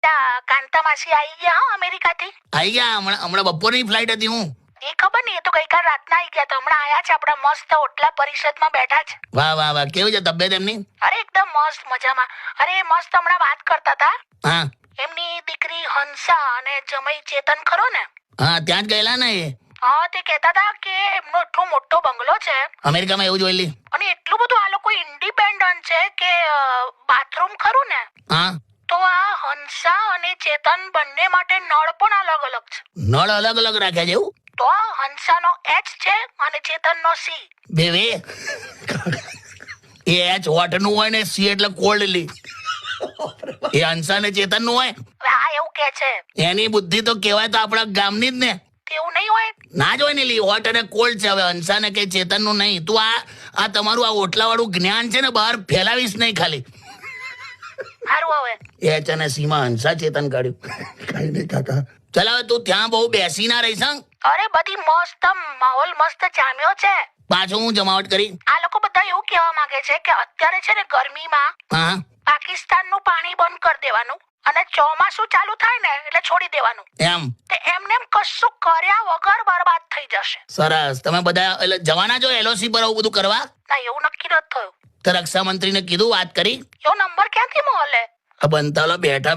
બેટા કાંતા માસી આવી ગયા હો અમેરિકાથી. આવી ગયા હમણાં બપોરની ફ્લાઇટ હતી. હું એ ખબર નહીં, એ તો ગઈકાલ રાતના આવી ગયા, તો હમણાં આયા છે. આપણા મસ્ત ઓટલા પરિષદમાં બેઠા છે. વાહ વાહ વાહ, કેવી છે તબિયત એમની? અરે એકદમ મસ્ત મજામાં. અરે મસ્ત હમણાં વાત કરતા હતા. હા એમની દીકરી હંસા અને જમાઈ ચેતન ખરો ને, હા, ત્યાં જ ગયેલા ને એ હા, તે કહેતા હતા કે એમનો એટલો મોટો બંગલો છે અમેરિકામાં, એવું જોયેલી. અને એટલું બધું આ લોકો ઇન્ડિપેન્ડન્ટ છે કે બાથરૂમ ખરું ને, હા, તો આ હંસા અને ચેતન બંને માટે નળ પણ અલગ અલગ છે. નળ અલગ અલગ રાખ્યા છે એવું? તો હંસાનો H છે અને ચેતનનો C. બે એ એચ હોટ નું હોય ને સી એટલે કોલ્ડલી. એ હંસા ને ચેતન નું હોય. હા એવું કે છે. એની બુદ્ધિ તો કહેવાય તો આપણા ગામની જ ને. તેવું નહીં હોય. ના જ હોય ને લી, હોટ અને કોલ્ડ છે. હવે હંસા ને કે ચેતન નું નહીં. તું આ તમારું આ ઓટલા વાળું જ્ઞાન છે ને બહાર ફેલાવીશ નહીં ખાલી. સારું હવે. એચ અને સી માં હંસા ચેતન કાઢ્યું. કઈ નહીં કાકા. ચાલ હવે તું ત્યાં બહુ બેસી ના રહીશ. અરે બધી મસ્ત માહોલ મસ્ત જામ્યો છે. પાછું હું જમાવટ કરી. આ લોકો બધા એવું કહેવા માંગે છે કે અત્યારે છે ને ગરમીમાં હા પાકિસ્તાનનું પાણી બંધ કરી દેવાનું અને ચોમાસું ચાલુ થાય ને એટલે છોડી દેવાનું. એમ તે એમને કશું કર્યા વગર બરબાદ થઈ જશે. સરસ. તમે બધા એટલે જવાના છો એલઓસી પર આવું બધું કરવા? ના એવું નક્કી નથી થયું. તો રક્ષામંત્રીને કીધું, વાત કરી? એવો નંબર ક્યાંથી મળે? આ બનતાલો બેઠા